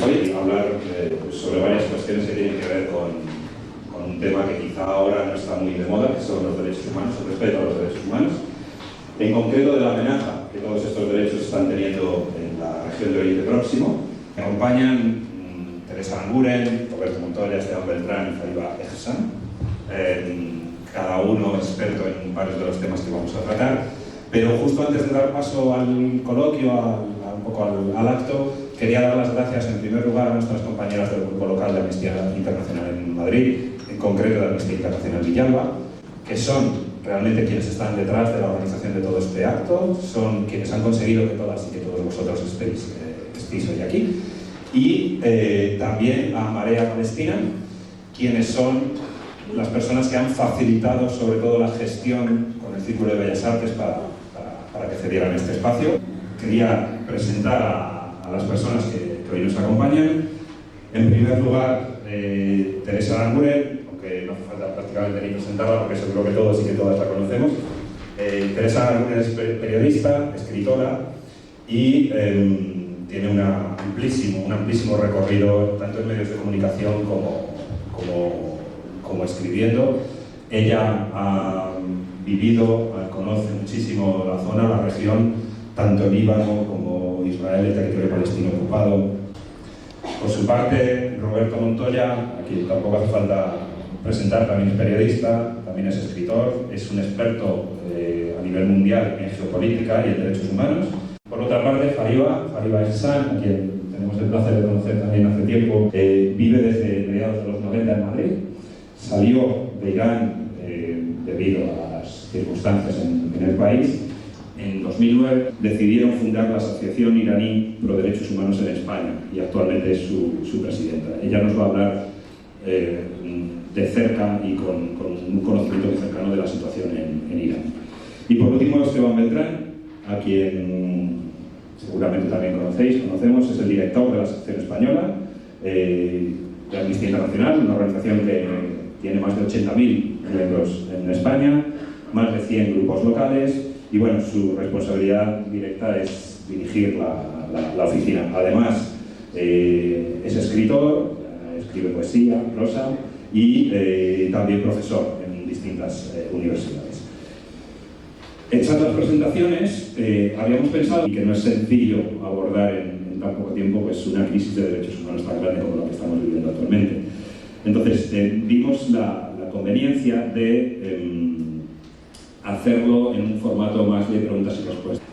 hoy hablar sobre varias cuestiones que tienen que ver con un tema que quizá ahora no está muy de moda, que son los derechos humanos, el respeto a los derechos humanos. En concreto de la amenaza que todos estos derechos están teniendo en la región de Oriente Próximo. Me acompañan Teresa Aranguren, Roberto Montoya, Esteban Beltrán y Fariba Ehsan, cada uno experto en varios de los temas que vamos a tratar. Pero justo antes de dar paso al coloquio, un poco al acto, quería dar las gracias en primer lugar a nuestras compañeras del grupo local de Amnistía Internacional en Madrid, en concreto de Amnistía Internacional Villalba, que son realmente quienes están detrás de la organización de todo este acto, son quienes han conseguido que todas y que todos vosotros estéis hoy aquí, y también a Marea Palestina, quienes son las personas que han facilitado sobre todo la gestión con el Círculo de Bellas Artes para que cedieran este espacio. Quería presentar a las personas que hoy nos acompañan. En primer lugar, Teresa Aranguren, aunque no hace falta prácticamente ni presentarla porque seguro que todos y que todas la conocemos. Teresa Aranguren es periodista, escritora y tiene un amplísimo recorrido tanto en medios de comunicación como escribiendo. Ella ha vivido, conoce muchísimo la zona, la región, tanto Líbano como Israel, el territorio palestino ocupado. Por su parte, Roberto Montoya, a quien tampoco hace falta presentar, también es periodista, también es escritor, es un experto a nivel mundial en geopolítica y en derechos humanos. Por otra parte, Fariba Ehsan, a quien tenemos el placer de conocer también hace tiempo, vive desde mediados de los 90 en Madrid, salió de Irán debido a las circunstancias en el país. En 2009 decidieron fundar la Asociación Iraní Pro Derechos Humanos en España y actualmente es su presidenta. Ella nos va a hablar de cerca y con un conocimiento muy cercano de la situación en Irán. Y por último, Esteban Beltrán, a quien seguramente también conocemos, es el director de la sección española de Amnistía Internacional, una organización que tiene más de 80.000 miembros en España, más de 100 grupos locales y bueno, su responsabilidad directa es dirigir la oficina. Además, es escritor, escribe poesía, prosa y también profesor en distintas universidades. Hechas las presentaciones, habíamos pensado que no es sencillo abordar en tan poco tiempo pues, una crisis de derechos humanos tan grande como la que estamos viviendo actualmente. Entonces, vimos la conveniencia de hacerlo en un formato más de preguntas y respuestas.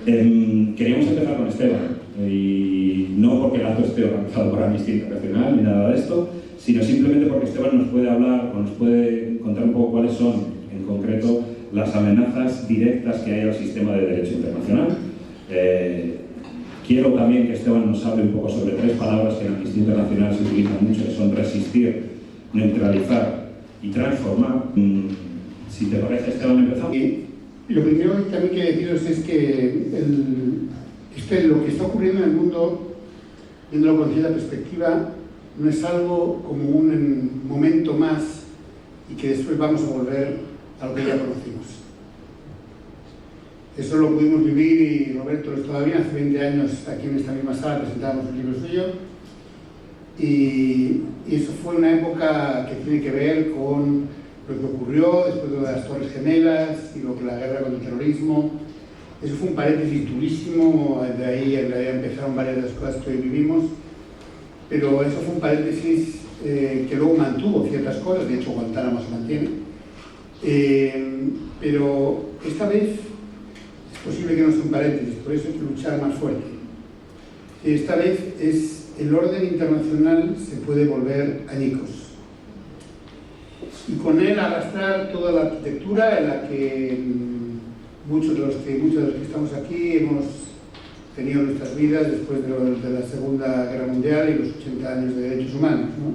Queríamos empezar con Esteban, y no porque el acto esté organizado por Amnistía Internacional ni nada de esto, sino simplemente porque Esteban nos puede hablar o nos puede contar un poco cuáles son, en concreto, las amenazas directas que hay al sistema de derecho internacional. Quiero también que Esteban nos hable un poco sobre tres palabras que en Amnistía Internacional se utilizan mucho, que son resistir, neutralizar y transformar. Si te parece, Esteban, empezamos. Lo primero que también quiero deciros es que lo que está ocurriendo en el mundo, viéndolo con cierta perspectiva, no es algo como un momento más y que después vamos a volver a lo que ya conocimos. Eso lo pudimos vivir, y Roberto lo estaba bien, hace 20 años aquí en esta misma sala presentábamos un libro suyo, y eso fue una época que tiene que ver con lo que ocurrió después de las Torres Gemelas y lo que la guerra contra el terrorismo. Eso fue un paréntesis durísimo, de ahí en realidad empezaron varias de las cosas que hoy vivimos, pero eso fue un paréntesis que luego mantuvo ciertas cosas, de hecho Guantánamo se mantiene, pero esta vez es posible que no sea un paréntesis, por eso hay que luchar más fuerte. Esta vez el orden internacional se puede volver añicos y con él arrastrar toda la arquitectura en la que muchos de los que estamos aquí hemos tenido nuestras vidas después de la Segunda Guerra Mundial y los 80 años de derechos humanos, ¿no?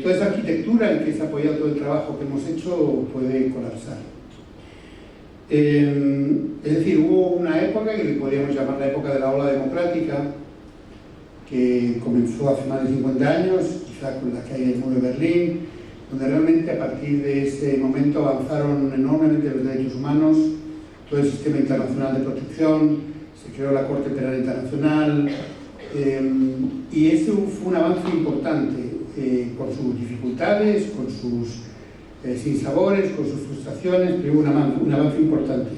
Toda esa arquitectura en que se ha apoyado todo el trabajo que hemos hecho puede colapsar. Es decir, hubo una época que podríamos llamar la época de la ola democrática, que comenzó hace más de 50 años, quizá con la caída del muro de Berlín, donde realmente a partir de ese momento avanzaron enormemente los derechos humanos, todo el sistema internacional de protección, se creó la Corte Penal Internacional, Y este fue un avance importante, con sus dificultades, con sus sinsabores, con sus frustraciones, pero un avance importante.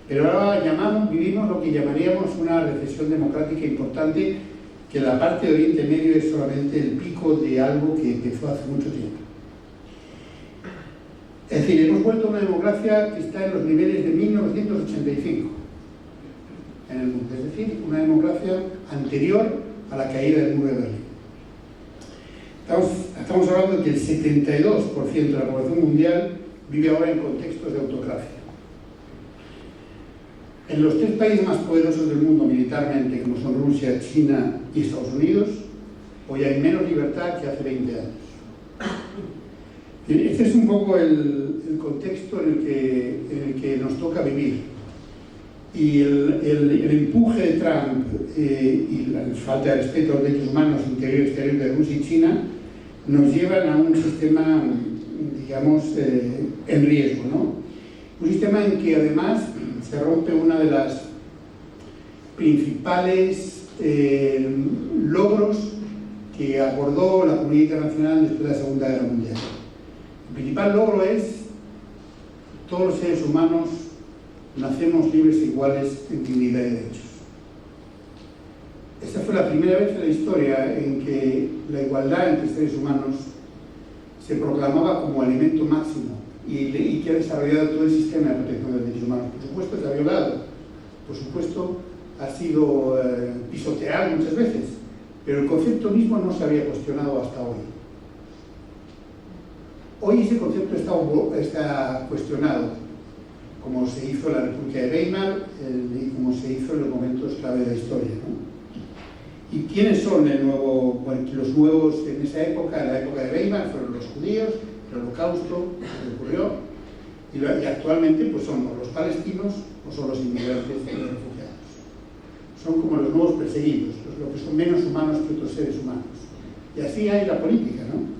Pero ahora vivimos lo que llamaríamos una recesión democrática importante, que la parte de Oriente Medio es solamente el pico de algo que empezó hace mucho tiempo. Es decir, hemos vuelto a una democracia que está en los niveles de 1985 en el mundo, es decir, una democracia anterior a la caída del muro de Berlín. Estamos hablando de que el 72% de la población mundial vive ahora en contextos de autocracia. En los 3 países más poderosos del mundo militarmente, como son Rusia, China y Estados Unidos, hoy hay menos libertad que hace 20 años. Este es un poco el contexto en el que nos toca vivir. Y el empuje de Trump y la falta de respeto a los derechos humanos interior y exterior de Rusia y China nos llevan a un sistema, digamos, en riesgo, ¿no? Un sistema en que además se rompe una de las principales logros que abordó la comunidad internacional después de la Segunda Guerra Mundial. El principal logro es: todos los seres humanos nacemos libres e iguales en dignidad y derechos. Esta fue la primera vez en la historia en que la igualdad entre seres humanos se proclamaba como alimento máximo y que ha desarrollado todo el sistema de protección de los derechos humanos. Por supuesto, se ha violado, por supuesto, ha sido pisoteado muchas veces, pero el concepto mismo no se había cuestionado hasta hoy. Hoy ese concepto está cuestionado, como se hizo en la República de Weimar y como se hizo en los momentos clave de la historia, ¿no? ¿Y quiénes son los nuevos en esa época? En la época de Weimar fueron los judíos, el holocausto que ocurrió, y actualmente pues son los palestinos o son los inmigrantes y los refugiados. Son como los nuevos perseguidos, los que son menos humanos que otros seres humanos. Y así hay la política, ¿no?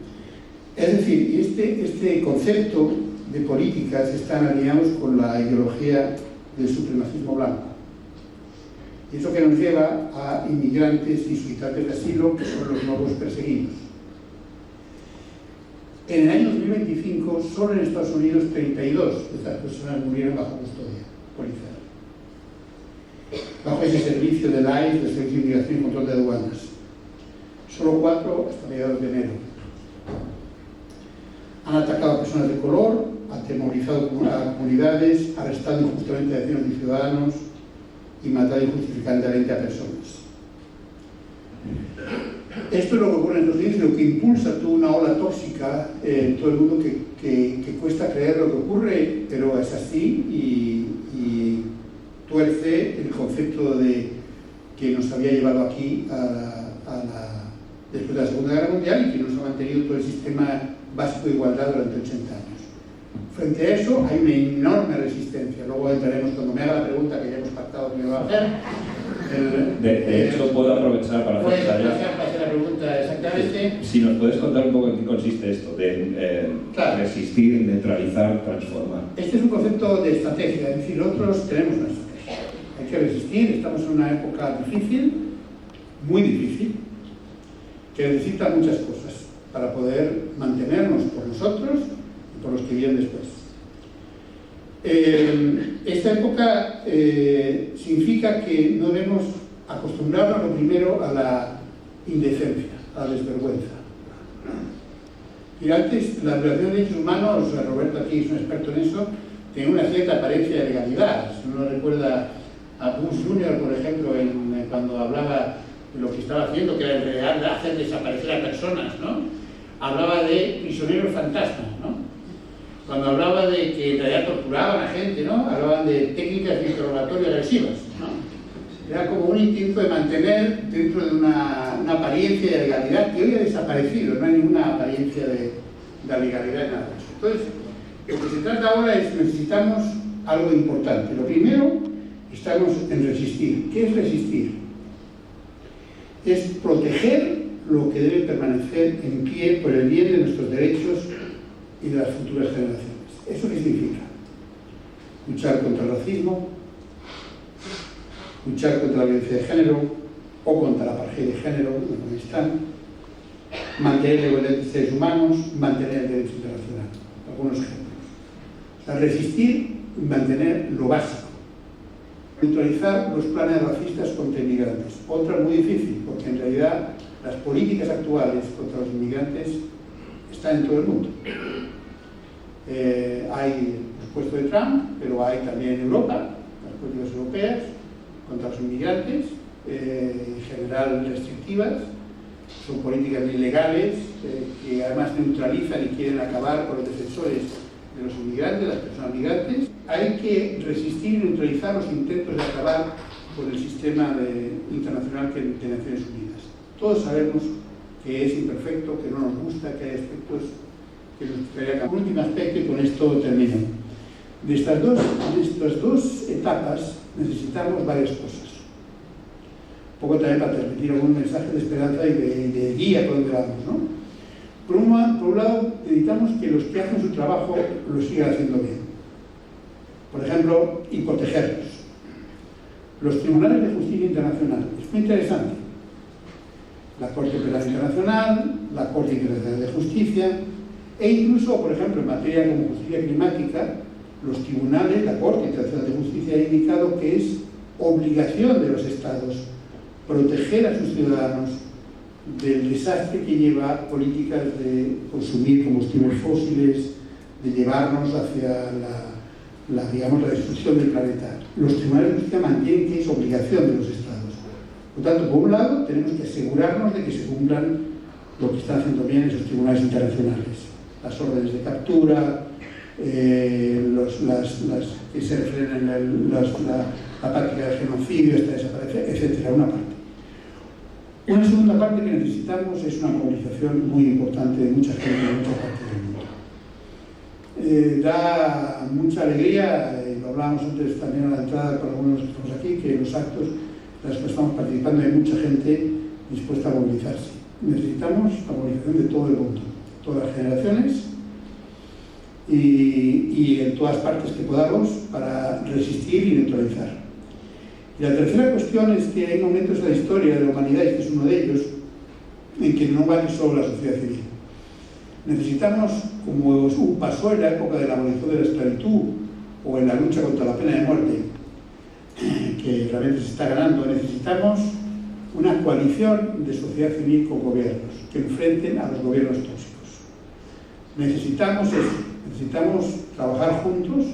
Es decir, este concepto de políticas están alineados con la ideología del supremacismo blanco. Y eso que nos lleva a inmigrantes y solicitantes de asilo, que son los nuevos perseguidos. En el año 2025, solo en Estados Unidos, 32 de estas personas murieron bajo custodia policial, bajo ese servicio del ICE, del Servicio de Inmigración y Control de Aduanas. Solo 4 hasta mediados de enero. Han atacado a personas de color, atemorizado a comunidades, arrestado injustamente a decenas de ciudadanos y matado injustificadamente a personas. Esto es lo que ocurre en Estados Unidos y lo que impulsa toda una ola tóxica en todo el mundo que cuesta creer lo que ocurre, pero es así y tuerce el concepto de que nos había llevado aquí después de la Segunda Guerra Mundial y que nos ha mantenido todo el sistema básico de igualdad durante 80 años. Frente a eso hay una enorme resistencia. Luego entraremos, cuando me haga la pregunta que ya hemos pactado que me va a hacer. De hecho, puedo aprovechar para hacer la pregunta exactamente. Si nos puedes contar un poco en qué consiste esto, de resistir, neutralizar, transformar. Este es un concepto de estrategia, es decir, nosotros tenemos una estrategia. Hay que resistir, estamos en una época difícil, muy difícil, que necesita muchas cosas para poder mantenernos por nosotros y por los que vienen después. Esta época significa que no debemos acostumbrarnos, lo primero, a la indecencia, a la desvergüenza. Y antes, la violación de derechos humanos, Roberto aquí es un experto en eso, tenía una cierta apariencia de legalidad. Si uno recuerda a Bush Jr., por ejemplo, cuando hablaba de lo que estaba haciendo, que era en realidad hacer desaparecer a personas, ¿no? Hablaba de prisioneros fantasmas, ¿no? Cuando hablaba de que en realidad torturaban a gente, ¿no? Hablaban de técnicas de interrogatorio agresivas, ¿no? Era como un intento de mantener dentro de una apariencia de legalidad que hoy ha desaparecido, no hay ninguna apariencia de legalidad en nada. Entonces, lo que se trata ahora es que necesitamos algo importante. Lo primero, estamos en resistir. ¿Qué es resistir? Es proteger lo que debe permanecer en pie por el bien de nuestros derechos y de las futuras generaciones. ¿Eso qué significa? Luchar contra el racismo, luchar contra la violencia de género, o contra la apartheid de género en Afganistán, mantener la igualdad de seres humanos, mantener el derecho internacional. Algunos ejemplos. O sea, resistir y mantener lo básico. Neutralizar los planes racistas contra inmigrantes. Otra muy difícil, porque en realidad las políticas actuales contra los inmigrantes están en todo el mundo. Hay el puesto de Trump, pero hay también en Europa, las políticas europeas contra los inmigrantes, en general restrictivas, son políticas ilegales que además neutralizan y quieren acabar con los defensores de los inmigrantes, las personas migrantes. Hay que resistir y neutralizar los intentos de acabar con el sistema internacional de Naciones Unidas. Todos sabemos que es imperfecto, que no nos gusta, que hay aspectos que nos gustaría cambiar. Un último aspecto, y con esto termino. De estas dos etapas necesitamos varias cosas. Un poco también para transmitir algún mensaje de esperanza y de guía por donde vamos, ¿no? Por un lado, necesitamos que los que hacen su trabajo lo sigan haciendo bien. Por ejemplo, y protegerlos. Los tribunales de justicia internacional. Es muy interesante. La Corte Penal Internacional, la Corte Internacional de Justicia, e incluso, por ejemplo, en materia como justicia climática, los tribunales, la Corte Internacional de Justicia ha indicado que es obligación de los Estados proteger a sus ciudadanos del desastre que lleva políticas de consumir combustibles fósiles, de llevarnos hacia la destrucción del planeta. Los tribunales de justicia mantienen que es obligación de los Estados. Por lo tanto, por un lado, tenemos que asegurarnos de que se cumplan lo que están haciendo bien esos tribunales internacionales. Las órdenes de captura, que se refrenen la práctica del genocidio hasta desaparecer, etc. Una parte. Una segunda parte que necesitamos es una movilización muy importante de mucha gente de muchas partes del mundo. Da mucha alegría, y lo hablábamos antes también a la entrada con algunos que estamos aquí, que en los actos en los que estamos participando hay mucha gente dispuesta a movilizarse. Necesitamos la movilización de todo el mundo, todas las generaciones y en todas partes que podamos para resistir y neutralizar. Y la tercera cuestión es que hay momentos en la historia de la humanidad, y este es uno de ellos, en que no vale solo la sociedad civil. Necesitamos, como pasó en la época de la abolición de la esclavitud o en la lucha contra la pena de muerte, que realmente se está ganando, necesitamos una coalición de sociedad civil con gobiernos que enfrenten a los gobiernos tóxicos. Necesitamos eso, necesitamos trabajar juntos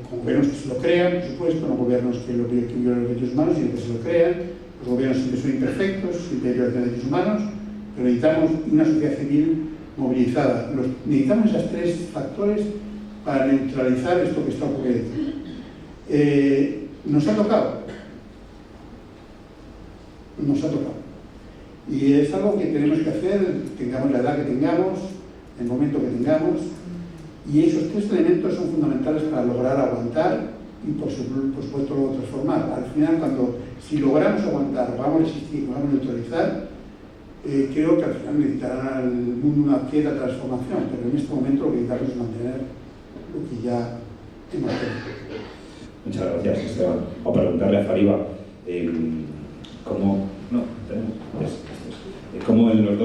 con gobiernos que se lo crean, por supuesto, no gobiernos que violan los derechos humanos, sino que se lo crean, los gobiernos que son imperfectos, sin violación de derechos humanos, pero necesitamos una sociedad civil movilizada. Necesitamos esos tres factores para neutralizar esto que está ocurriendo. Nos ha tocado. Y es algo que tenemos que hacer, tengamos la edad que tengamos, el momento que tengamos. Y esos tres elementos son fundamentales para lograr aguantar y, por supuesto, luego transformar. Al final, si logramos aguantar, vamos a resistir, vamos a neutralizar, creo que al final necesitará el mundo una cierta transformación, pero en este momento lo que necesitamos es mantener lo que ya hemos tenido. Muchas gracias, Esteban. O preguntarle a Fariba cómo en los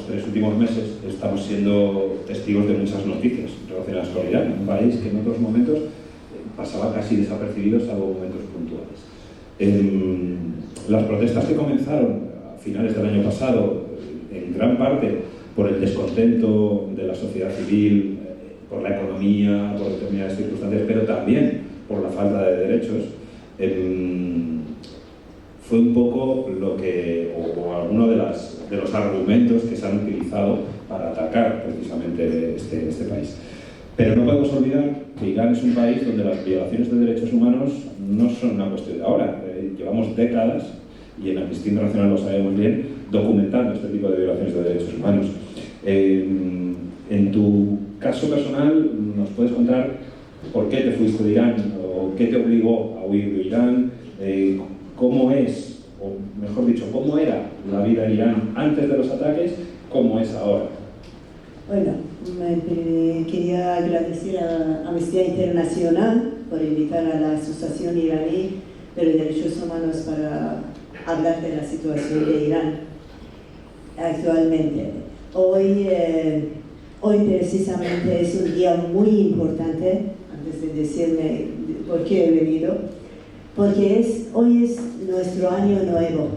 tres últimos meses estamos siendo testigos de muchas noticias relacionadas con Irán, un país que en otros momentos pasaba casi desapercibido, salvo momentos puntuales. Las protestas que comenzaron a finales del año pasado, en gran parte por el descontento de la sociedad civil, por la economía, por determinadas circunstancias, pero también por la falta de derechos, fue un poco lo que, o alguno de los argumentos que se han utilizado para atacar precisamente este país. Pero no podemos olvidar que Irán es un país donde las violaciones de derechos humanos no son una cuestión de ahora. Llevamos décadas, y en Amnistía Internacional lo sabemos bien, documentando este tipo de violaciones de derechos humanos. En tu caso personal, ¿nos puedes contar por qué te fuiste de Irán o qué te obligó a huir de Irán? ¿Cómo es, o mejor dicho, cómo era la vida en Irán antes de los ataques, cómo es ahora? Bueno, quería agradecer a Amnistía Internacional por invitar a la Asociación Iraní de los derechos humanos para hablar de la situación de Irán actualmente. Hoy precisamente es un día muy importante, antes de decirme por qué he venido, porque hoy es nuestro año nuevo.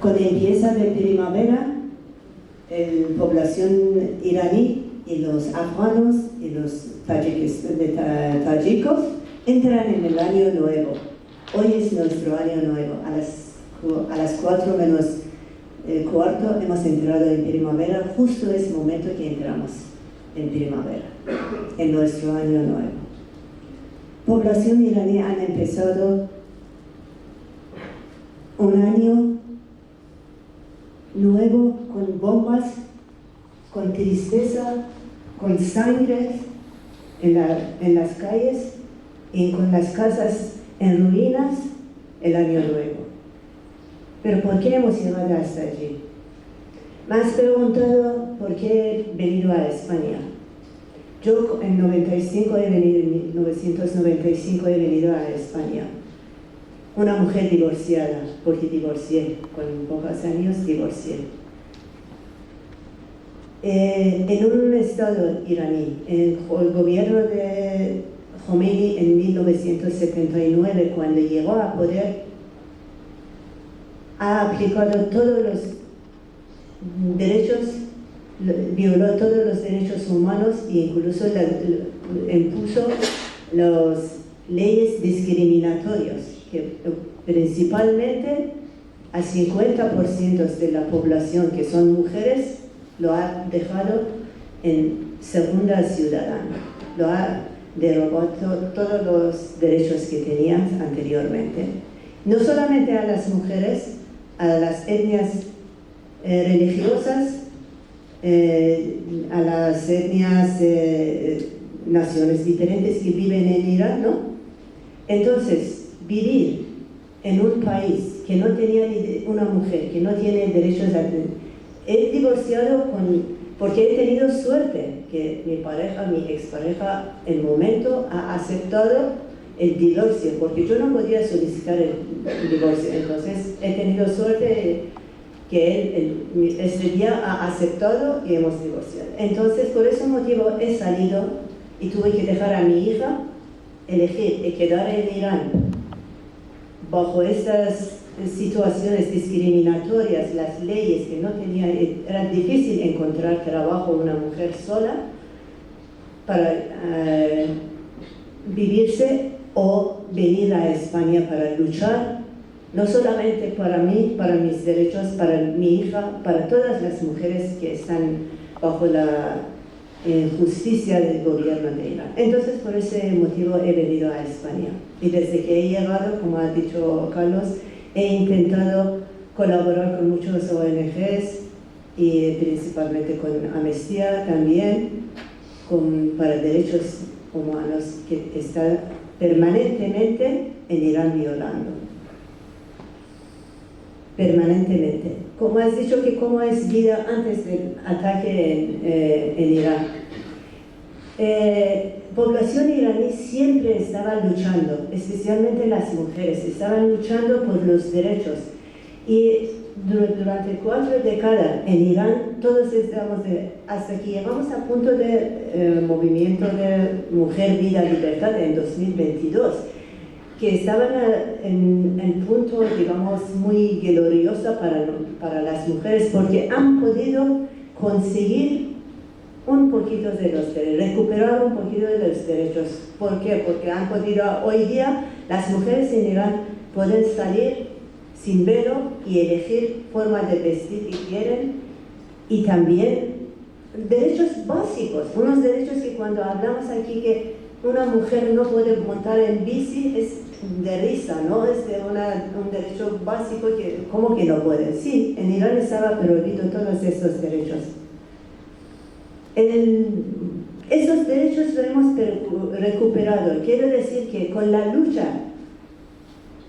Cuando empieza la primavera, la población iraní y los afganos y los tayikos entran en el año nuevo. Hoy es nuestro año nuevo. A las 4 menos cuarto hemos entrado en primavera. Justo ese momento que entramos en primavera, en nuestro año nuevo. Población iraní han empezado un año nuevo con bombas, con tristeza, con sangre en las calles y con las casas en ruinas el año nuevo. Pero ¿por qué hemos llegado hasta allí? Me has preguntado por qué he venido a España. Yo en 1995 he venido a España. Una mujer divorciada, porque divorcié, con pocos años divorcié. En un estado iraní, el gobierno de Khomeini en 1979, cuando llegó a poder, ha aplicado todos los derechos, violó todos los derechos humanos e incluso impuso las leyes discriminatorias, que principalmente al 50% de la población que son mujeres lo ha dejado en segunda ciudadana, lo ha derogado todos los derechos que tenían anteriormente. No solamente a las mujeres, a las etnias religiosas, a las etnias, naciones diferentes que viven en Irán, ¿no? Entonces, vivir en un país que no tenía una mujer, que no tiene derechos a... He divorciado porque he tenido suerte que mi expareja, en el momento ha aceptado el divorcio, porque yo no podía solicitar el divorcio. Entonces he tenido suerte que él ese día ha aceptado y hemos divorciado. Entonces por ese motivo he salido y tuve que dejar a mi hija elegir y quedar en Irán bajo estas situaciones discriminatorias, las leyes que no tenía, era difícil encontrar trabajo una mujer sola para vivirse o venir a España para luchar, no solamente para mí, para mis derechos, para mi hija, para todas las mujeres que están bajo la justicia del gobierno de Irán. Entonces, por ese motivo he venido a España. Y desde que he llegado, como ha dicho Carlos, he intentado colaborar con muchos ONGs y principalmente con Amnistía también, para derechos humanos que están permanentemente en Irán violando. Permanentemente. Como has dicho, que cómo es vida antes del ataque en Irán. Población iraní siempre estaba luchando, especialmente las mujeres, estaban luchando por los derechos. Y durante 4 décadas en Irán, todos estamos hasta que llegamos a punto de movimiento de Mujer, Vida, Libertad en 2022, que estaban en punto, digamos, muy glorioso para las mujeres, porque han podido conseguir un poquito de los derechos, recuperar un poquito de los derechos. ¿Por qué? Porque han podido, hoy día, las mujeres en Irán pueden salir sin velo y elegir formas de vestir que quieren, y también derechos básicos, unos derechos que cuando hablamos aquí que una mujer no puede montar en bici es de risa, ¿no? Es de un derecho básico que, ¿cómo que no puede? Sí, en Irán estaba prohibido todos estos derechos. Esos derechos los hemos recuperado. Quiero decir que con la lucha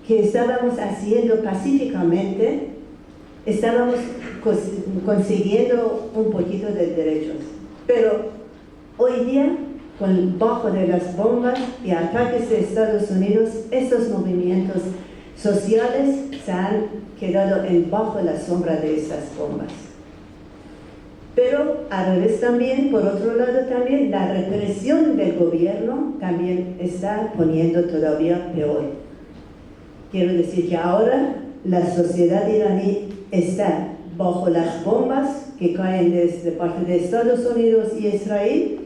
que estábamos haciendo pacíficamente, estábamos consiguiendo un poquito de derechos. Pero hoy día bajo de las bombas y ataques de Estados Unidos, estos movimientos sociales se han quedado bajo la sombra de esas bombas. Pero al revés también, por otro lado también, la represión del gobierno también está poniendo todavía peor. Quiero decir que ahora la sociedad iraní está bajo las bombas que caen desde parte de Estados Unidos y Israel,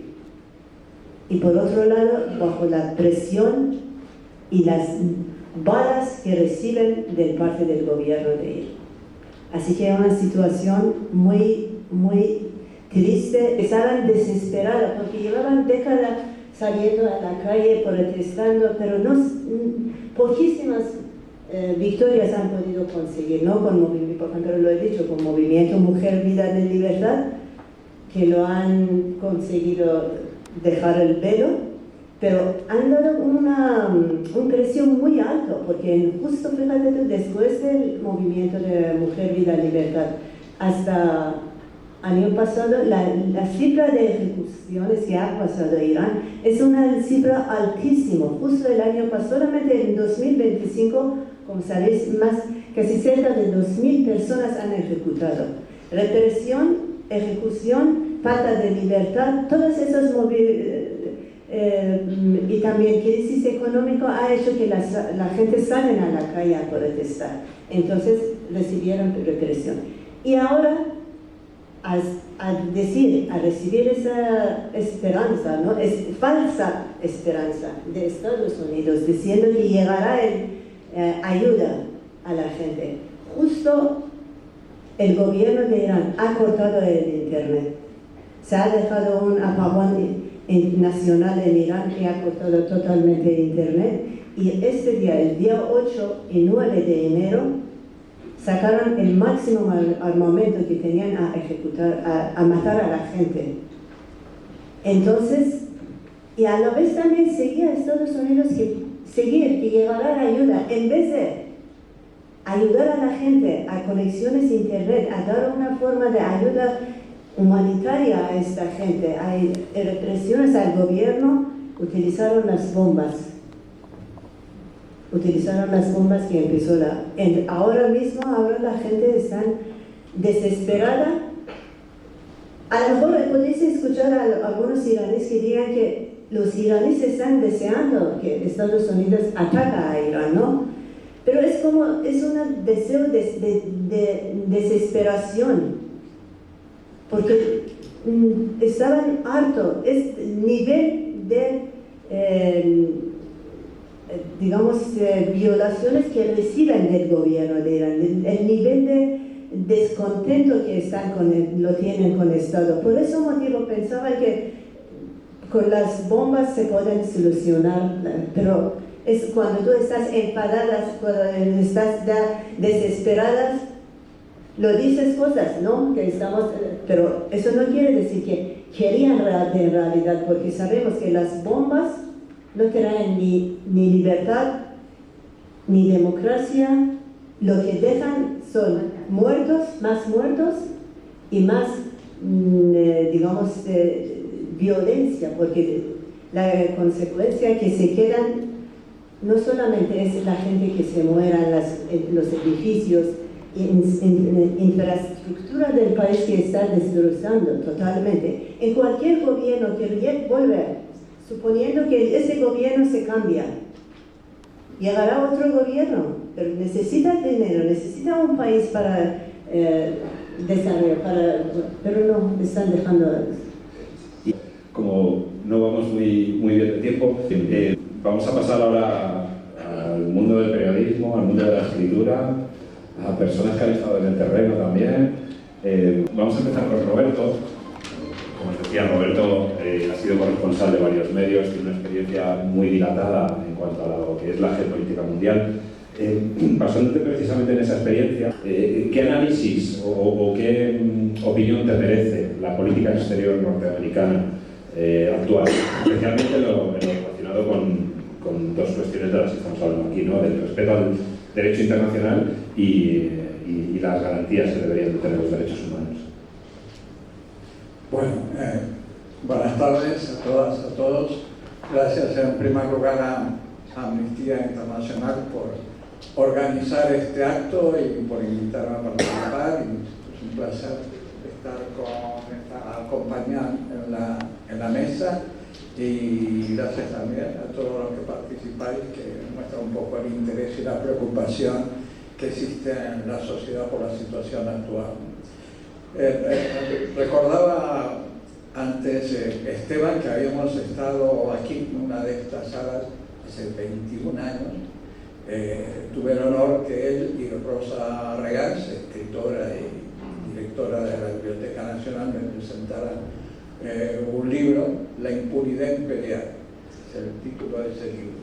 y por otro lado bajo la presión y las balas que reciben de parte del gobierno de Irán. Así que es una situación muy triste. Estaban desesperadas porque llevaban décadas saliendo a la calle protestando, pero poquísimas victorias han podido conseguir, ¿no? Por ejemplo, lo he dicho, con Movimiento Mujer, Vida de Libertad, que lo han conseguido dejar el velo, pero han dado un precio muy alto, porque justo, fíjate tú, después del Movimiento de Mujer, Vida, Libertad, hasta año pasado, la cifra de ejecuciones que ha pasado a Irán es una cifra altísima. Justo el año pasado, solamente en 2025, como sabéis, casi cerca de 2.000 personas han ejecutado. Represión, ejecución, falta de libertad, todos esos y también crisis económica ha hecho que la gente salga a la calle a protestar. Entonces recibieron represión. Y ahora, a recibir esa esperanza, ¿no? Es falsa esperanza de Estados Unidos, diciendo que llegará ayuda a la gente. Justo el gobierno de Irán ha cortado el internet. Se ha dejado un apagón nacional en Irán que ha cortado totalmente el internet, y este día, el día 8 y 9 de enero, sacaron el máximo armamento que tenían a ejecutar, a matar a la gente. Entonces, y a la vez también seguía Estados Unidos que llegará la ayuda, en vez de ayudar a la gente a conexiones a internet, a dar una forma de ayuda humanitaria a esta gente, hay represiones al gobierno, utilizaron las bombas que empezó ahora mismo la gente está desesperada. A lo mejor podéis escuchar a algunos iraníes que digan que los iraníes están deseando que Estados Unidos ataque a Irán, ¿no? Pero es un deseo de desesperación, porque estaban hartos. Es nivel de violaciones que reciben del gobierno de Irán, el nivel de descontento que lo tienen con el Estado. Por ese motivo pensaba que con las bombas se pueden solucionar, pero es cuando tú estás enfadada, cuando estás desesperada, lo dices cosas, ¿no? Pero eso no quiere decir que querían en realidad, porque sabemos que las bombas no traen ni libertad, ni democracia. Lo que dejan son más muertos y más, violencia, porque la consecuencia que se quedan no solamente es la gente que se muera en los edificios, infraestructura del país que está destrozando totalmente. En cualquier gobierno que volver, suponiendo que ese gobierno se cambia, llegará otro gobierno, pero necesita dinero, necesita un país para desarrollar, pero no están dejando. Como no vamos muy bien de tiempo, vamos a pasar ahora al mundo del periodismo, al mundo de la escritura, a personas que han estado en el terreno también. Vamos a empezar con Roberto. Como os decía, Roberto ha sido corresponsal de varios medios, tiene una experiencia muy dilatada en cuanto a lo que es la geopolítica mundial. Basándote precisamente en esa experiencia, ¿qué análisis o qué opinión te merece la política exterior norteamericana actual? Especialmente lo relacionado con dos cuestiones de las que estamos hablando aquí, ¿no? El respeto al derecho internacional y las garantías que deberían tener los derechos humanos. Bueno, Buenas tardes a todas, a todos. Gracias en primer lugar a Amnistía Internacional por organizar este acto y por invitarme a participar. Y es un placer estar acompañado en la mesa. Y gracias también a todos los que participáis, que muestran un poco el interés y la preocupación que existe en la sociedad por la situación actual. Recordaba antes Esteban que habíamos estado aquí en una de estas salas hace 21 años. Tuve el honor que él y Rosa Regals, escritora y directora de la Biblioteca Nacional, me presentaran un libro, La impunidad imperial, es el título de ese libro.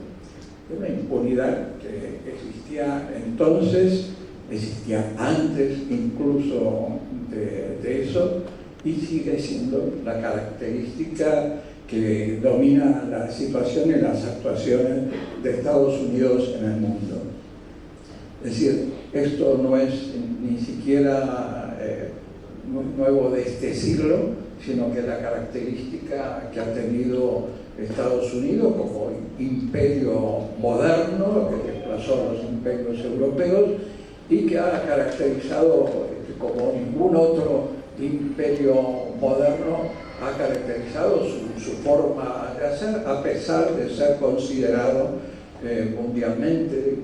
Es una impunidad que existía entonces, existía antes incluso de eso, y sigue siendo la característica que domina la situación y las actuaciones de Estados Unidos en el mundo. Es decir, esto no es ni siquiera nuevo de este siglo, sino que la característica que ha tenido Estados Unidos como imperio moderno, que desplazó a los imperios europeos y que ha caracterizado como ningún otro imperio moderno ha caracterizado su forma de hacer, a pesar de ser considerado mundialmente,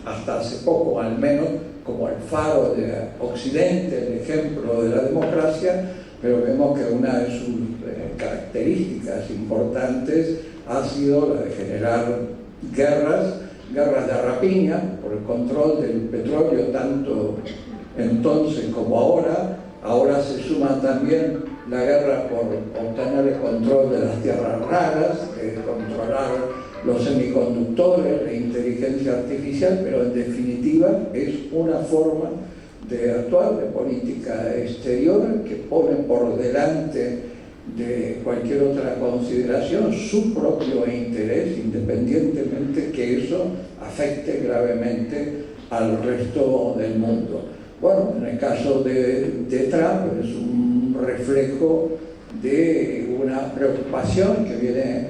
hasta hace poco al menos, como el faro de Occidente, el ejemplo de la democracia. Pero vemos que una de sus características importantes ha sido la de generar guerras de rapiña por el control del petróleo, tanto entonces como ahora. Ahora se suma también la guerra por obtener el control de las tierras raras, controlar los semiconductores, la inteligencia artificial, pero en definitiva es una forma de actuar, de política exterior, que pone por delante de cualquier otra consideración su propio interés, independientemente que eso afecte gravemente al resto del mundo. Bueno, en el caso de Trump es un reflejo de una preocupación que viene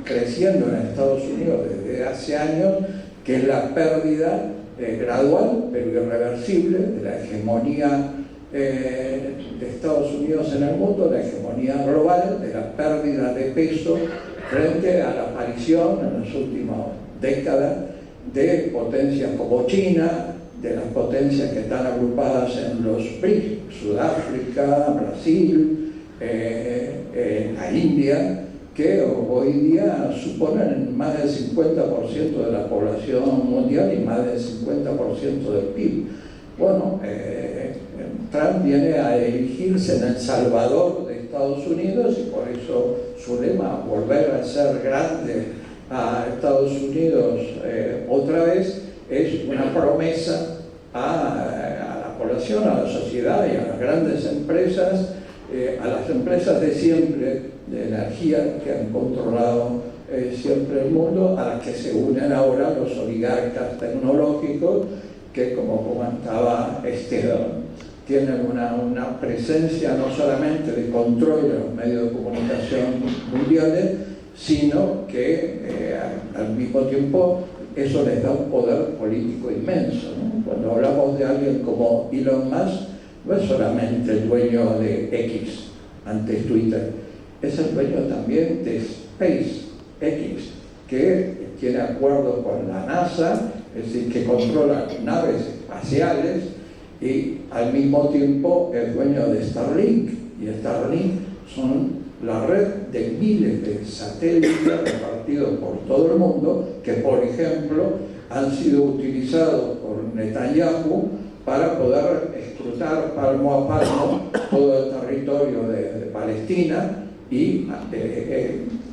creciendo en Estados Unidos desde hace años, que es la pérdida gradual pero irreversible de la hegemonía de Estados Unidos en el mundo, la hegemonía global, de la pérdida de peso frente a la aparición en las últimas décadas de potencias como China, de las potencias que están agrupadas en los BRICS, Sudáfrica, Brasil, la India, que hoy día suponen más del 50% de la población mundial y más del 50% del PIB. Bueno, Trump viene a erigirse en el Salvador de Estados Unidos y por eso su lema, volver a ser grande a Estados Unidos otra vez, es una promesa a la población, a la sociedad y a las grandes empresas, a las empresas de siempre, de energía, que han controlado siempre el mundo, a las que se unen ahora los oligarcas tecnológicos, que, como comentaba Esteban, tienen una presencia no solamente de control de los medios de comunicación mundiales, sino que al mismo tiempo eso les da un poder político inmenso, ¿no? Cuando hablamos de alguien como Elon Musk, no es solamente el dueño de X, antes Twitter, es el dueño también de SpaceX, que tiene acuerdos con la NASA, es decir, que controla naves espaciales, y al mismo tiempo es dueño de Starlink, y Starlink son la red de miles de satélites repartidos por todo el mundo, que por ejemplo han sido utilizados por Netanyahu para poder escrutar palmo a palmo todo el territorio de Palestina y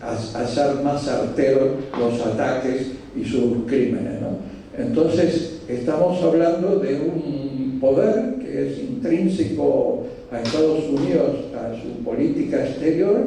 hacer más certeros los ataques y sus crímenes, ¿no? Entonces estamos hablando de un poder que es intrínseco a Estados Unidos, a su política exterior,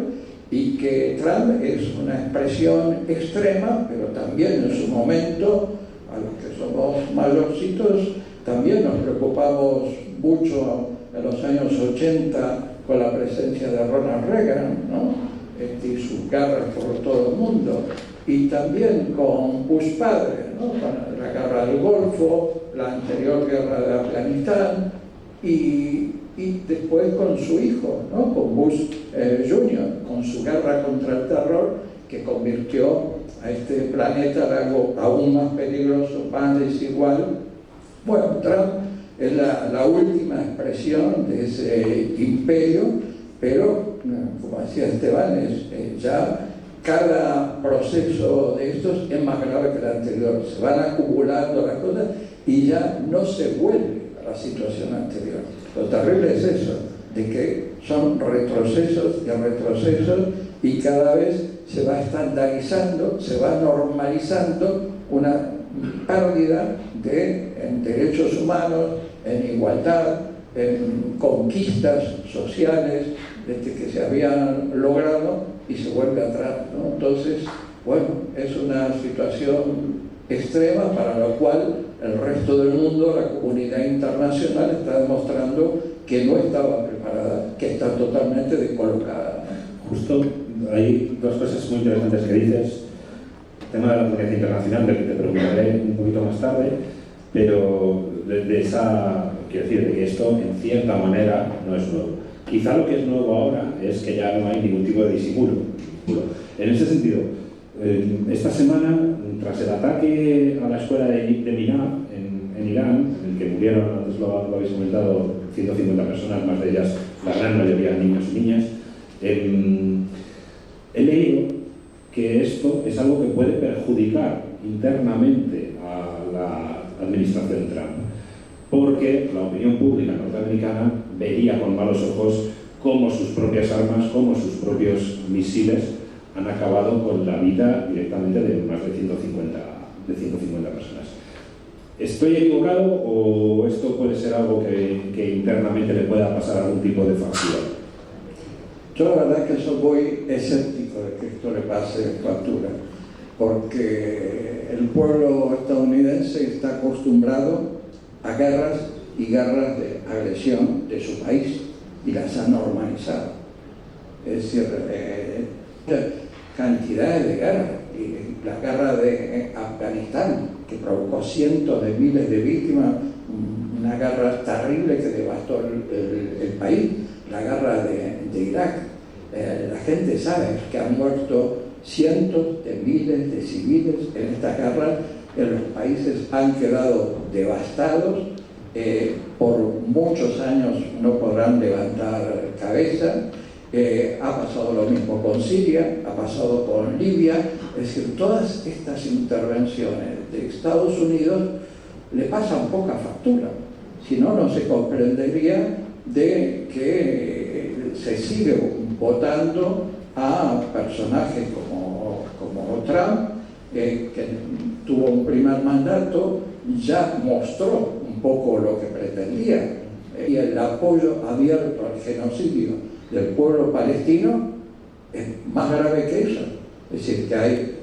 y que Trump es una expresión extrema, pero también en su momento, a los que somos mayorcitos, también nos preocupamos mucho en los años 80 con la presencia de Ronald Reagan, ¿no? Y sus guerras por todo el mundo, y también con Bush padre, ¿no? Con la guerra del Golfo, la anterior guerra de Afganistán, y después con su hijo, ¿no? Con Bush Jr., con su guerra contra el terror, que convirtió a este planeta en algo aún más peligroso, más desigual. Bueno, Trump es la última expresión de ese imperio, pero, como decía Esteban, ya cada proceso de estos es más grave que el anterior. Se van acumulando las cosas y ya no se vuelve a la situación anterior. Lo terrible es eso, de que son retrocesos y retrocesos, y cada vez se va estandarizando, se va normalizando una pérdida en derechos humanos, en igualdad, en conquistas sociales que se habían logrado, y se vuelve atrás, ¿no? Entonces, bueno, es una situación extrema para la cual el resto del mundo, la comunidad internacional, está demostrando que no estaba preparada, que está totalmente descolocada. Justo hay dos cosas muy interesantes que dices. El tema de la comunidad internacional, del que te preguntaré un poquito más tarde, pero de esa, quiero decir, de que esto en cierta manera no es nuevo. Quizá lo que es nuevo ahora es que ya no hay ningún tipo de disimulo. En ese sentido, esta semana, tras el ataque a la escuela de Minab en Irán, en el que murieron, antes lo habéis comentado, 150 personas, más de ellas la gran mayoría niños y niñas, he leído que esto es algo que puede perjudicar internamente a la administración Trump, porque la opinión pública norteamericana vería con malos ojos cómo sus propias armas, cómo sus propios misiles han acabado con la vida directamente de más de 150 personas. ¿Estoy equivocado o esto puede ser algo que internamente le pueda pasar algún tipo de factura? Yo la verdad es que soy muy escéptico de que esto le pase factura, porque el pueblo estadounidense está acostumbrado a guerras y guerras de agresión de su país, y las ha normalizado. Es decir, cantidades de guerras, y la guerra de Afganistán, que provocó cientos de miles de víctimas, una guerra terrible que devastó el país, la guerra de Irak. La gente sabe que han muerto cientos de miles de civiles en esta guerra, en los países han quedado devastados, por muchos años no podrán levantar cabeza. Ha pasado lo mismo con Siria, ha pasado con Libia. Es decir, todas estas intervenciones de Estados Unidos le pasan poca factura, si no, no se comprendería de que se sigue votando a personajes como Trump, que tuvo un primer mandato, ya mostró un poco lo que pretendía, y el apoyo abierto al genocidio del pueblo palestino es más grave que eso. Es decir, que hay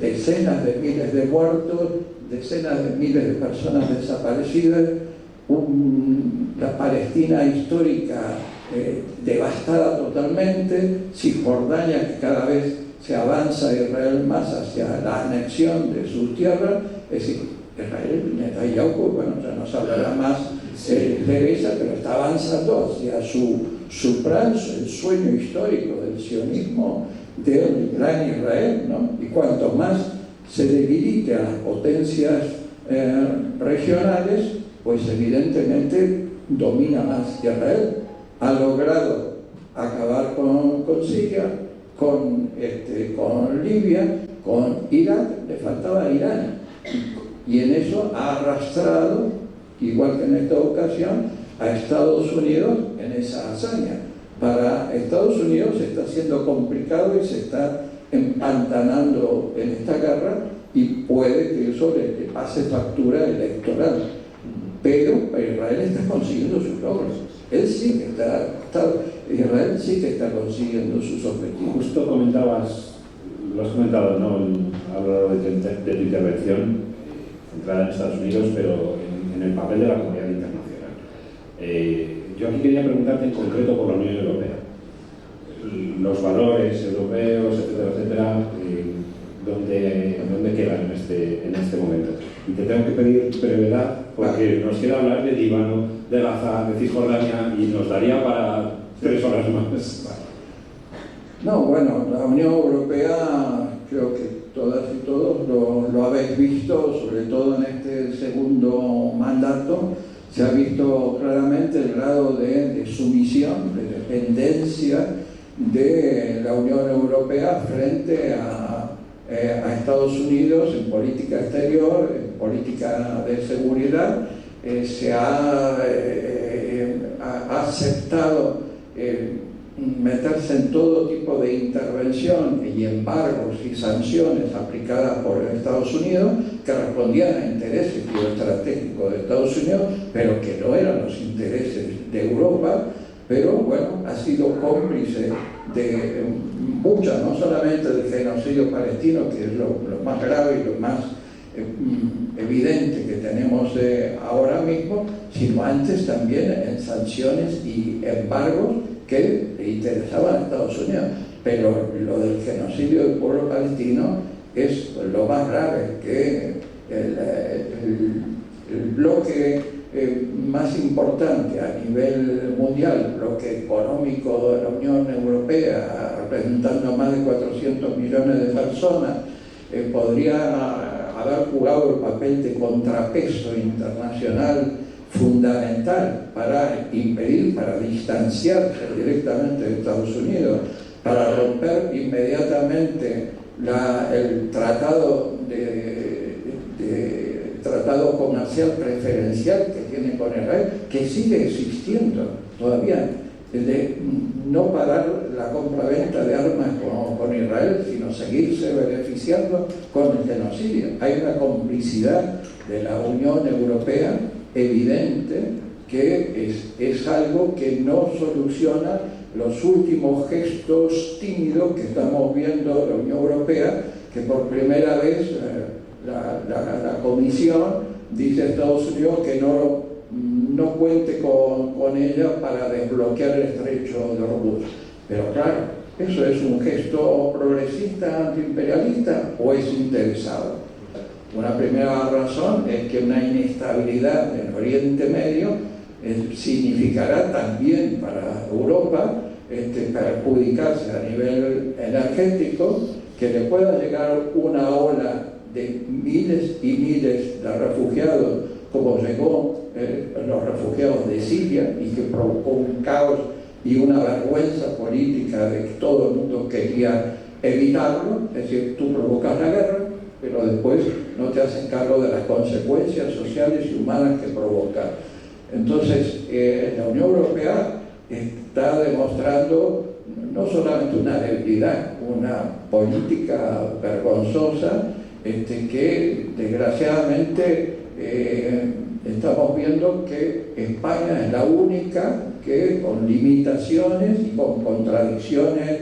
decenas de miles de muertos, decenas de miles de personas desaparecidas, la Palestina histórica devastada totalmente, Cisjordania, que cada vez se avanza Israel más hacia la anexión de sus tierras. Es decir, Israel, Netanyahu, bueno, ya no se hablará más de esa, pero está avanzando hacia su plan, el sueño histórico del sionismo, del gran Israel, ¿no? Y cuanto más se debilite a las potencias regionales, pues evidentemente domina más Israel. Ha logrado acabar con Siria, con Libia, con Irak, le faltaba Irán, y en eso ha arrastrado, igual que en esta ocasión, a Estados Unidos en esa hazaña. Para Estados Unidos está siendo complicado y se está empantanando en esta guerra, y puede que eso le pase factura electoral. Pero Israel está consiguiendo sus logros. Israel sí que está consiguiendo sus objetivos. Justo comentabas, lo has comentado, ¿no?, a lo largo de tu intervención, centrada en Estados Unidos, pero en el papel de la comunidad internacional. Yo aquí quería preguntarte en concreto por la Unión Europea. Los valores europeos, etcétera, etcétera, ¿dónde quedan en este momento? Y te tengo que pedir brevedad porque nos queda hablar de Líbano, de Gaza, de Cisjordania y nos daría para 3 horas más. No, bueno, la Unión Europea, creo que todas y todos lo habéis visto, sobre todo en este segundo mandato, se ha visto claramente el grado de sumisión, de dependencia de la Unión Europea frente a Estados Unidos en política exterior, en política de seguridad. Se ha aceptado meterse en todo tipo de intervención y embargos y sanciones aplicadas por Estados Unidos que respondían a intereses geoestratégicos de Estados Unidos, pero que no eran los intereses de Europa. Pero bueno, ha sido cómplice de muchas, no solamente del genocidio palestino, que es lo más grave y lo más evidente que tenemos ahora mismo, sino antes también en sanciones y embargos que le interesaban a Estados Unidos. Pero lo del genocidio del pueblo palestino es lo más grave, que el bloque más importante a nivel mundial, el bloque económico de la Unión Europea, representando más de 400 millones de personas, podría haber jugado el papel de contrapeso internacional fundamental para impedir, para distanciarse directamente de Estados Unidos, para romper inmediatamente el tratado tratado comercial preferencial que tiene con Israel, que sigue existiendo todavía, de no parar la compra-venta de armas con Israel, sino seguirse beneficiando con el genocidio. Hay una complicidad de la Unión Europea evidente, que es algo que no soluciona los últimos gestos tímidos que estamos viendo de la Unión Europea, que por primera vez la Comisión dice a Estados Unidos que no cuente con ella para desbloquear el estrecho de Hormuz. Pero claro, ¿eso es un gesto progresista, antiimperialista o es interesado? Una primera razón es que una inestabilidad en Oriente Medio significará también para Europa perjudicarse a nivel energético, que le pueda llegar una ola de miles y miles de refugiados, como llegó los refugiados de Siria, y que provocó un caos y una vergüenza política de que todo el mundo quería evitarlo. Es decir, tú provocas la guerra, pero después no te hacen cargo de las consecuencias sociales y humanas que provoca. Entonces, la Unión Europea está demostrando no solamente una debilidad, una política vergonzosa, que desgraciadamente estamos viendo que España es la única que, con limitaciones y con contradicciones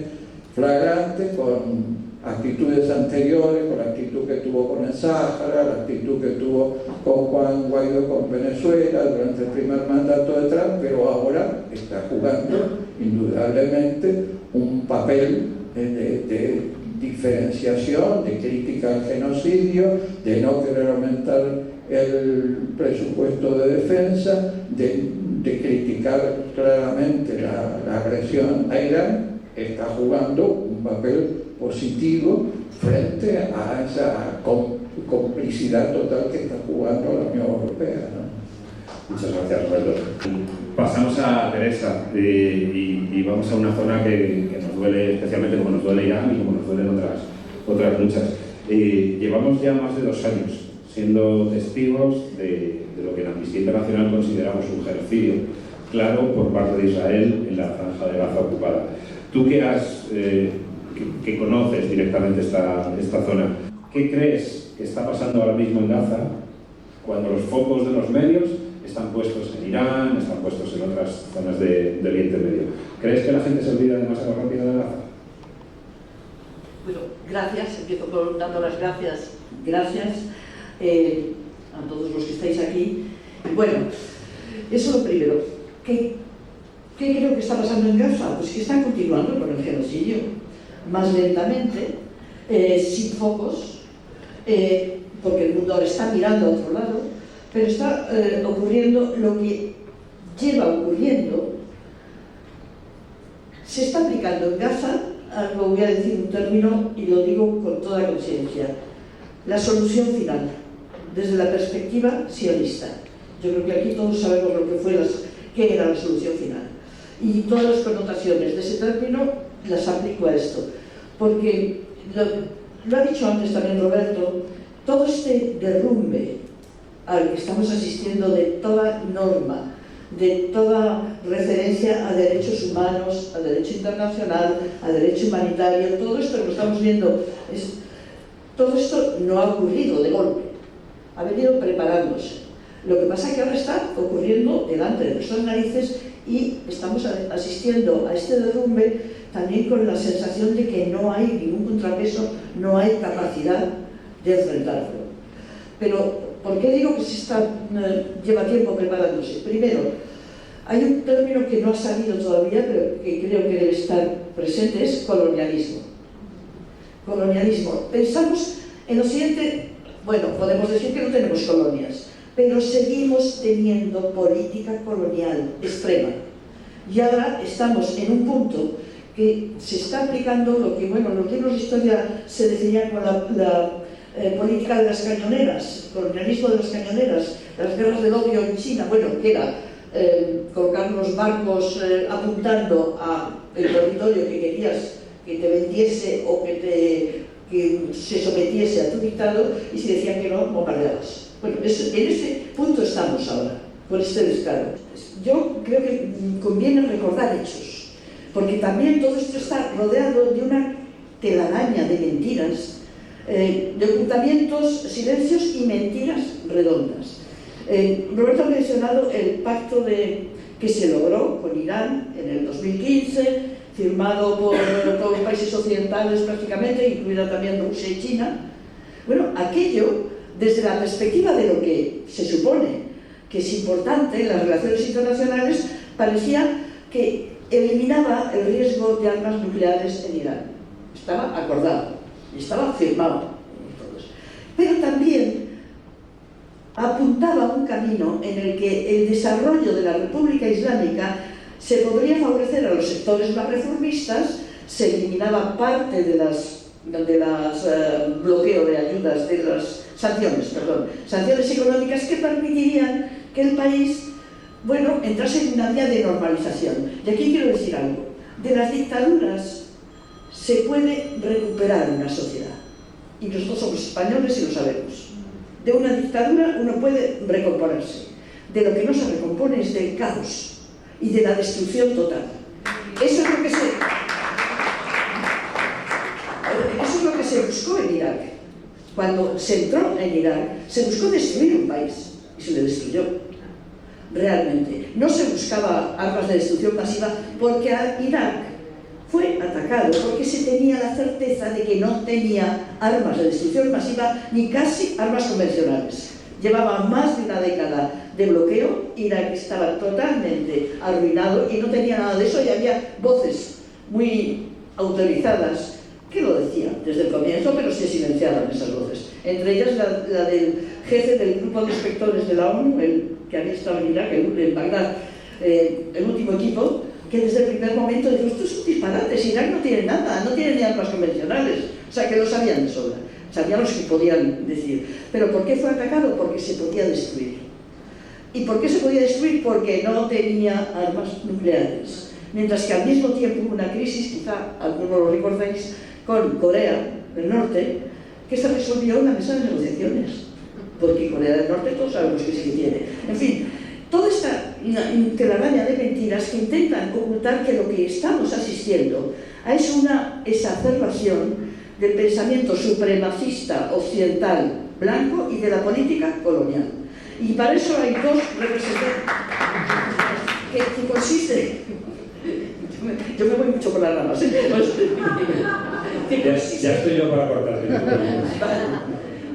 flagrantes, con actitudes anteriores, con la actitud que tuvo con el Sáhara, la actitud que tuvo con Juan Guaidó con Venezuela durante el primer mandato de Trump, pero ahora está jugando indudablemente un papel de diferenciación, de crítica al genocidio, de no querer aumentar el presupuesto de defensa, de criticar claramente la agresión a Irán. Está jugando un papel positivo frente a esa complicidad total que está jugando la Unión Europea, ¿no? Muchas gracias, Roberto. Pasamos a Teresa y vamos a una zona que nos duele especialmente, como nos duele Irán y como nos duelen otras muchas. Llevamos ya más de 2 años siendo testigos de lo que en Amnistía Internacional consideramos un genocidio claro por parte de Israel en la franja de Gaza ocupada. Tú que conoces directamente esta zona, ¿qué crees que está pasando ahora mismo en Gaza cuando los focos de los medios están puestos en Irán, están puestos en otras zonas de Oriente Medio? ¿Crees que la gente se olvida demasiado rápido de Gaza? Bueno, gracias. Empiezo por dando las gracias. Gracias a todos los que estáis aquí. Y bueno, eso lo primero. ¿Qué creo que está pasando en Gaza? Pues que están continuando con el genocidio, más lentamente, sin focos, porque el mundo ahora está mirando a otro lado, pero está ocurriendo lo que lleva ocurriendo. Se está aplicando en Gaza, algo voy a decir un término y lo digo con toda conciencia, la solución final, desde la perspectiva sionista. Yo creo que aquí todos sabemos lo que fue qué era la solución final. Y todas las connotaciones de ese término las aplico a esto. Porque, lo ha dicho antes también Roberto, todo este derrumbe al que estamos asistiendo de toda norma, de toda referencia a derechos humanos, a derecho internacional, a derecho humanitario, todo esto que lo estamos viendo, todo esto no ha ocurrido de golpe, ha venido preparándose. Lo que pasa es que ahora está ocurriendo delante de nuestras narices y estamos asistiendo a este derrumbe también con la sensación de que no hay ningún contrapeso, no hay capacidad de enfrentarlo. Pero, ¿por qué digo que lleva tiempo preparándose? Primero, hay un término que no ha salido todavía, pero que creo que debe estar presente, es colonialismo. Colonialismo. Pensamos en lo siguiente, bueno, podemos decir que no tenemos colonias, pero seguimos teniendo política colonial extrema. Y ahora estamos en un punto que se está aplicando lo que, bueno, en los libros de historia se definía como la política de las cañoneras, colonialismo de las cañoneras, las guerras del odio en China, bueno, que era colocar los barcos apuntando al territorio que querías que te vendiese o que se sometiese a tu dictado, y si decían que no, bombardeabas. Bueno, en ese punto estamos ahora, con este descaro. Yo creo que conviene recordar hechos, porque también todo esto está rodeado de una telaraña de mentiras, de ocultamientos, silencios y mentiras redondas. Roberto ha mencionado el pacto que se logró con Irán en el 2015, firmado por todos los países occidentales prácticamente, incluida también Rusia y China. Bueno, aquello, desde la perspectiva de lo que se supone que es importante en las relaciones internacionales, parecía que eliminaba el riesgo de armas nucleares en Irán. Estaba acordado, estaba firmado. Pero también apuntaba un camino en el que el desarrollo de la República Islámica se podría favorecer a los sectores más reformistas, se eliminaba parte de las bloqueo de ayudas, de las sanciones económicas que permitirían que el país, bueno, entrase en una vía de normalización. Y aquí quiero decir algo. De las dictaduras se puede recuperar una sociedad. Y nosotros somos españoles y lo sabemos. De una dictadura uno puede recomponerse. De lo que no se recompone es del caos y de la destrucción total. Eso es lo que se buscó en Irak. Cuando se entró en Irak, se buscó destruir un país y se le destruyó. Realmente. No se buscaba armas de destrucción masiva porque Irak fue atacado porque se tenía la certeza de que no tenía armas de destrucción masiva ni casi armas convencionales. Llevaba más de una década de bloqueo, Irak estaba totalmente arruinado y no tenía nada de eso, y había voces muy autorizadas que lo decían desde el comienzo, pero se silenciaban esas voces. Entre ellas la del jefe del grupo de inspectores de la ONU, el que había estado en Irak, en Bagdad, el último equipo, que desde el primer momento dijo: esto es un disparate, si Irak no tiene nada, no tiene ni armas convencionales. O sea, que lo sabían de sobra, sabían los que podían decir. ¿Pero por qué fue atacado? Porque se podía destruir. ¿Y por qué se podía destruir? Porque no tenía armas nucleares. Mientras que al mismo tiempo hubo una crisis, quizá algunos lo recordáis, con Corea del Norte, que se resolvió en la mesa de negociaciones, porque Corea del Norte todos sabemos que sí tiene. En fin, toda esta telaraña de mentiras que intentan ocultar que lo que estamos asistiendo es una exacerbación del pensamiento supremacista occidental blanco y de la política colonial. Y para eso hay dos representantes que consiste... Yo me voy mucho por las ramas, ¿eh? Ya estoy yo para cortarte.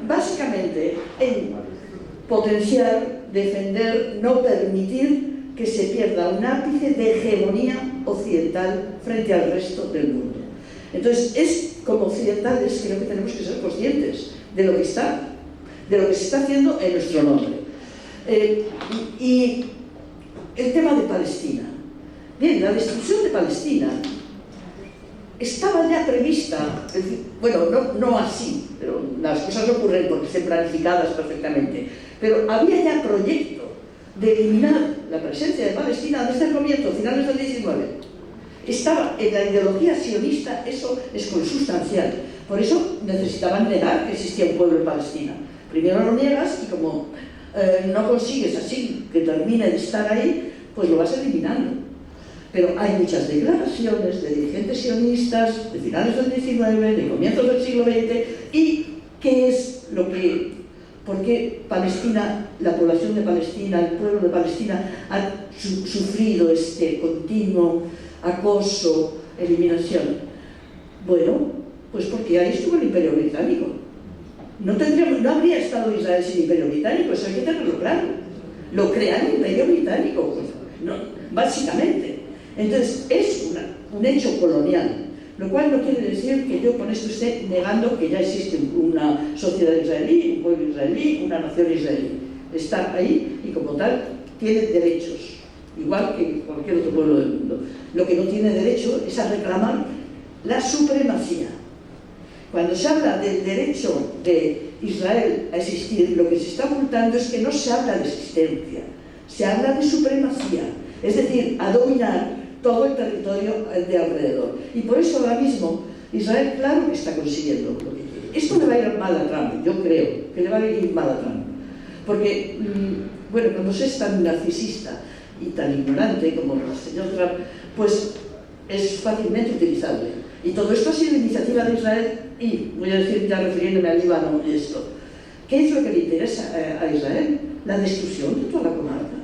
Básicamente en potenciar, defender, no permitir que se pierda un ápice de hegemonía occidental frente al resto del mundo. Entonces, como occidentales, creo que tenemos que ser conscientes de lo que se está haciendo en nuestro nombre. Y el tema de Palestina. Bien, la destrucción de Palestina estaba ya prevista, es decir, bueno, no así, pero las cosas ocurren porque estén planificadas perfectamente, pero había ya proyecto de eliminar la presencia de Palestina desde el comienzo, finales del 19. Estaba en la ideología sionista, eso es consustancial. Por eso necesitaban negar que existía un pueblo en Palestina. Primero lo niegas y como no consigues así que termine de estar ahí, pues lo vas eliminando. Pero hay muchas declaraciones de dirigentes sionistas de finales del 19, de comienzos del siglo XX, y qué es lo que, por qué Palestina, la población de Palestina, el pueblo de Palestina ha sufrido este continuo acoso, eliminación. Bueno, pues porque ahí estuvo el Imperio Británico. No habría estado Israel sin Imperio Británico, eso hay que tenerlo claro. Lo crea el Imperio Británico, pues, no, básicamente. Entonces, es un hecho colonial, lo cual no quiere decir que yo con esto esté negando que ya existe una sociedad israelí, un pueblo israelí, una nación israelí. Está ahí y como tal tiene derechos, igual que cualquier otro pueblo del mundo. Lo que no tiene derecho es a reclamar la supremacía. Cuando se habla del derecho de Israel a existir, lo que se está ocultando es que no se habla de existencia, se habla de supremacía, es decir, a dominar todo el territorio de alrededor. Y por eso ahora mismo Israel, claro que está consiguiendo lo que quiere. Esto le va a ir mal a Trump, yo creo que le va a ir mal a Trump. Porque, bueno, cuando se es tan narcisista y tan ignorante como el señor Trump, pues es fácilmente utilizable. Y todo esto ha sido iniciativa de Israel y, voy a decir ya refiriéndome al Líbano y esto, ¿qué es lo que le interesa a Israel? La destrucción de toda la comarca.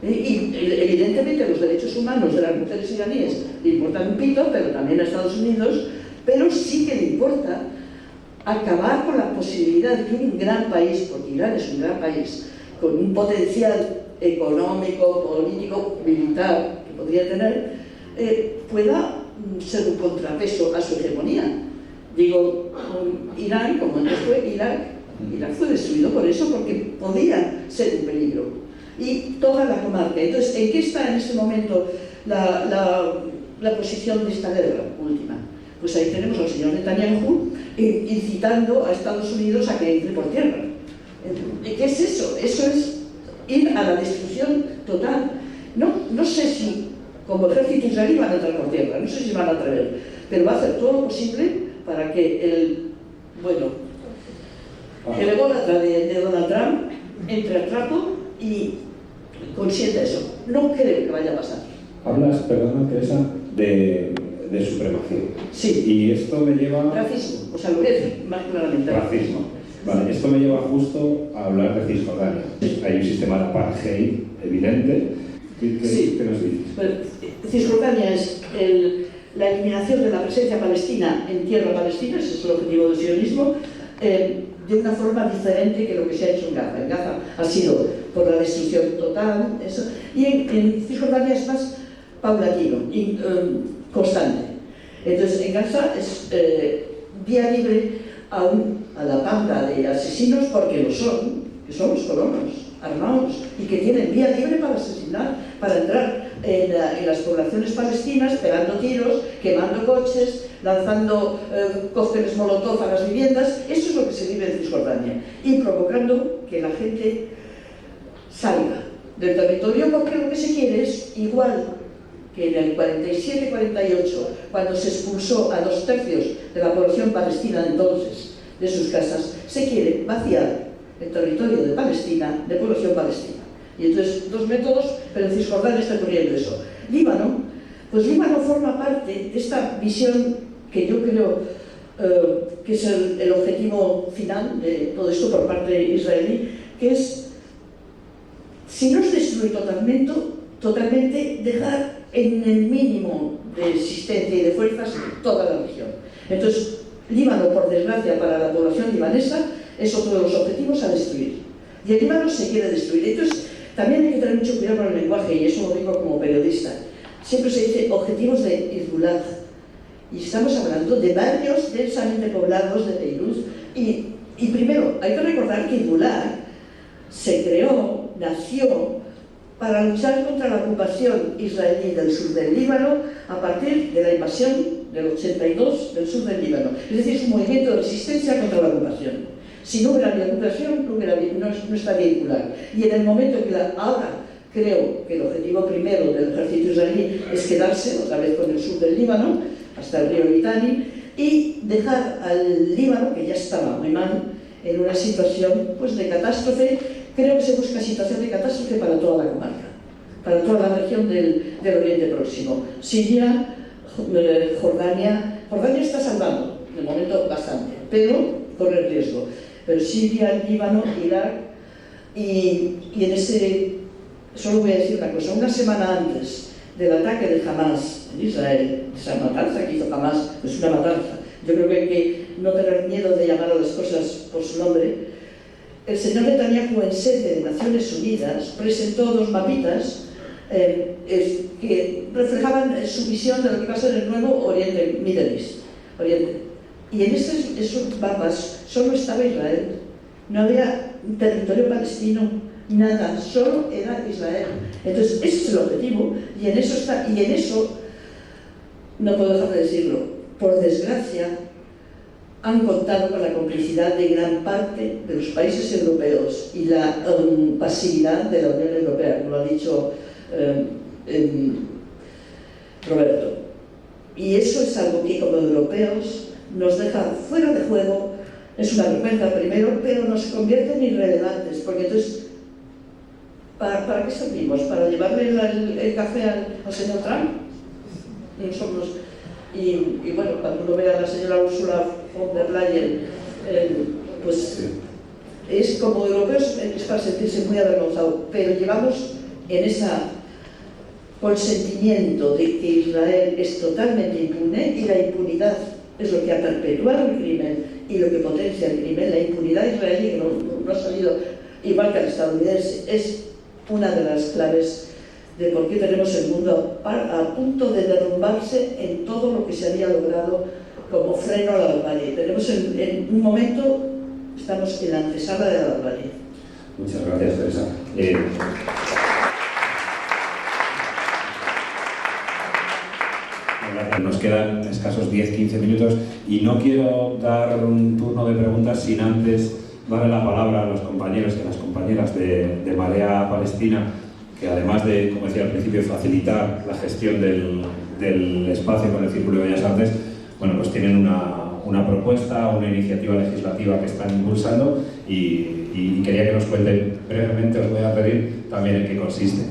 Y evidentemente los derechos humanos de las mujeres iraníes le importan un pito, pero también a Estados Unidos, pero sí que le importa acabar con la posibilidad de que un gran país, porque Irán es un gran país, con un potencial económico, político, militar que podría tener, pueda ser un contrapeso a su hegemonía. Digo, Irán, como antes fue Irak fue destruido por eso, porque podía ser un peligro. Y toda la comarca. Entonces, ¿en qué está en este momento la posición de esta guerra última? Pues ahí tenemos al señor Netanyahu incitando a Estados Unidos a que entre por tierra. ¿Qué es eso? Eso es ir a la destrucción total. No sé si como ejército israelí van a entrar por tierra, no sé si van a atrever, pero va a hacer todo lo posible para que el ególatra de Donald Trump entre al trapo y consienta eso. No creo que vaya a pasar. Hablas, perdona, Teresa, de supremacía. Sí. Y esto me lleva... Racismo, o sea, lo voy a decir más claramente. Racismo. Vale, esto me lleva justo a hablar de Cisjordania. Hay un sistema de apartheid evidente. ¿Qué nos dices? Bueno, Cisjordania es la eliminación de la presencia palestina en tierra palestina, ese es el objetivo del sionismo, de una forma diferente que lo que se ha hecho en Gaza. En Gaza ha sido por la destrucción total, eso, y en Cisjordania es más paulatino y constante. Entonces, en Gaza es vía libre a la banda de asesinos, porque lo son, que son los colonos armados y que tienen vía libre para asesinar, para entrar en las poblaciones palestinas, pegando tiros, quemando coches, lanzando cócteles molotov a las viviendas. Eso es lo que se vive en Cisjordania, y provocando que la gente salga del territorio, porque lo que se quiere es, igual que en el 47-48, cuando se expulsó a 2/3 de la población palestina de entonces de sus casas, se quiere vaciar el territorio de Palestina de población palestina. Y entonces, dos métodos, pero en Cisjordania está ocurriendo eso. Líbano, pues Líbano forma parte de esta visión que yo creo que es el objetivo final de todo esto por parte israelí, que es, si no es destruir totalmente dejar en el mínimo de existencia y de fuerzas toda la región. Entonces, Líbano, por desgracia para la población libanesa, es otro de los objetivos a destruir. Y el Líbano se quiere destruir. Entonces, También hay que tener mucho cuidado con el lenguaje, y eso lo digo como periodista. Siempre se dice objetivos de Hezbollah, y estamos hablando de barrios densamente poblados de Beirut. Y primero, hay que recordar que Hezbollah se creó, nació para luchar contra la ocupación israelí del sur del Líbano a partir de la invasión del 82 del sur del Líbano. Es decir, es un movimiento de resistencia contra la ocupación. Si no hubiera habido ocupación, no estaría Hezbollah. Y en el momento que ahora creo que el objetivo primero del ejército israelí es quedarse otra vez con el sur del Líbano, hasta el río Litani, y dejar al Líbano, que ya estaba muy mal, en una situación pues, de catástrofe. Creo que se busca situación de catástrofe para toda la comarca, para toda la región del Oriente Próximo. Siria, Jordania está salvando, de momento bastante, pero corre riesgo. Pero Siria, Líbano, Irak, y en ese, solo voy a decir una cosa, una semana antes del ataque de Hamas en Israel, esa matanza que hizo Hamas, es una matanza, yo creo que hay que no tener miedo de llamar a las cosas por su nombre. El señor Netanyahu, en sede de Naciones Unidas, presentó 2 mapitas que reflejaban su visión de lo que va a ser el nuevo Oriente, Middle East, Oriente. Y en esos mapas solo estaba Israel, no había territorio palestino, nada, solo era Israel. Entonces, ese es el objetivo, y en eso está, y en eso, no puedo dejar de decirlo, por desgracia, han contado con la complicidad de gran parte de los países europeos y la pasividad de la Unión Europea, como lo ha dicho Roberto. Y eso es algo que como europeos nos deja fuera de juego, es una vergüenza primero, pero nos convierte en irrelevantes, porque entonces, ¿para qué servimos? ¿Para llevarle el café al señor Trump? Y bueno, cuando uno ve a la señora Ursula von der Leyen, pues es como europeos, es para sentirse muy avergonzado, pero llevamos en ese consentimiento de que Israel es totalmente impune, y la impunidad es lo que ha perpetuado el crimen y lo que potencia el crimen. La impunidad israelí, que no ha salido igual que al estadounidense, es una de las claves de por qué tenemos el mundo a punto de derrumbarse en todo lo que se había logrado como freno a la barbarie. Tenemos en un momento, estamos en la antesala de la barbarie. Muchas gracias, Teresa. Nos quedan escasos 10-15 minutos y no quiero dar un turno de preguntas sin antes darle la palabra a los compañeros y a las compañeras de Marea Palestina, que además de, como decía al principio, facilitar la gestión del espacio con el Círculo de Bellas Artes, bueno, pues tienen una propuesta, una iniciativa legislativa que están impulsando y quería que nos cuenten brevemente, os voy a pedir también en qué consiste.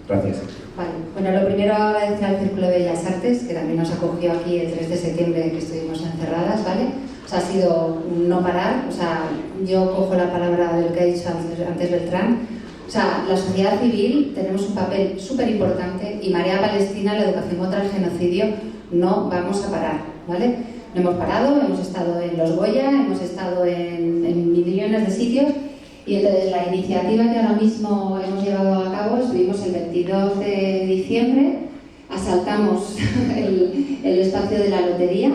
Gracias. Vale. Bueno, lo primero agradecer al Círculo de Bellas Artes, que también nos acogió aquí el 3 de septiembre que estuvimos encerradas, ¿vale? O sea, ha sido un no parar, o sea, yo cojo la palabra de lo que ha dicho antes Beltrán. O sea, la sociedad civil tenemos un papel súper importante, y Marea Palestina, la educación contra el genocidio, no vamos a parar, ¿vale? No hemos parado, hemos estado en los Goya, hemos estado en millones de sitios, y entonces la iniciativa que ahora mismo hemos llevado a cabo, estuvimos el 22 de diciembre, asaltamos el espacio de la lotería.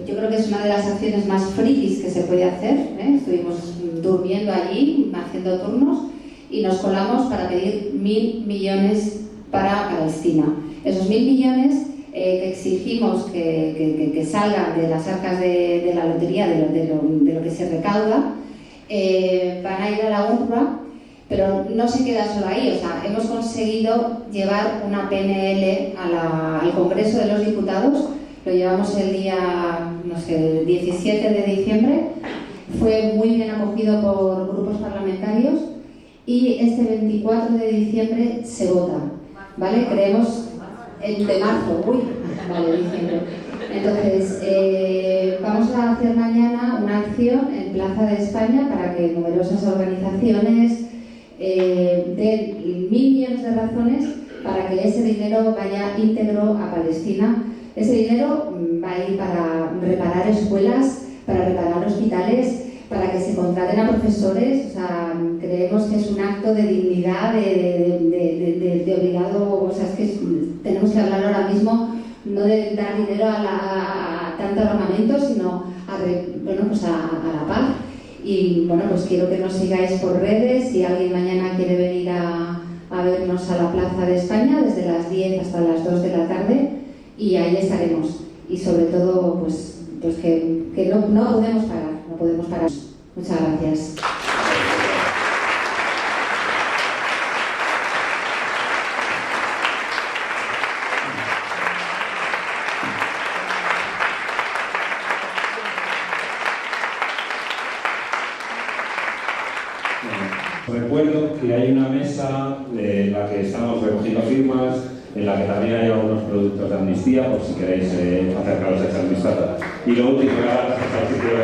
Yo creo que es una de las acciones más frikis que se puede hacer, ¿eh? Estuvimos durmiendo allí, haciendo turnos, y nos colamos para pedir 1.000 millones para Palestina. Esos 1.000 millones que exigimos que salgan de las arcas de la lotería, de lo que se recauda, van a ir a la UNRWA, pero no se queda solo ahí. O sea, hemos conseguido llevar una PNL al Congreso de los Diputados. Lo llevamos el día, no sé, el 17 de diciembre. Fue muy bien acogido por grupos parlamentarios, y este 24 de diciembre se vota, ¿vale? Creemos el de marzo, vale, diciembre. Entonces, vamos a hacer mañana una acción en Plaza de España para que numerosas organizaciones den 1.000 millones de razones para que ese dinero vaya íntegro a Palestina. Ese dinero va a ir para reparar escuelas, para reparar hospitales, para que se contraten a profesores. O sea, creemos que es un acto de dignidad, de obligado. O sea, es que tenemos que hablar ahora mismo no de dar dinero a tanto armamento, sino pues a la paz. Y bueno, pues quiero que nos sigáis por redes. Si alguien mañana quiere venir a vernos a la Plaza de España desde las 10 hasta las 2 de la tarde, y ahí estaremos. Y sobre todo, pues que no podemos parar. Muchas gracias. Recuerdo que hay una mesa en la que estamos recogiendo firmas, en la que también hay algunos productos de Amnistía, por si queréis acercaros a echar un vistazo. Y lo último que hagas es al sitio de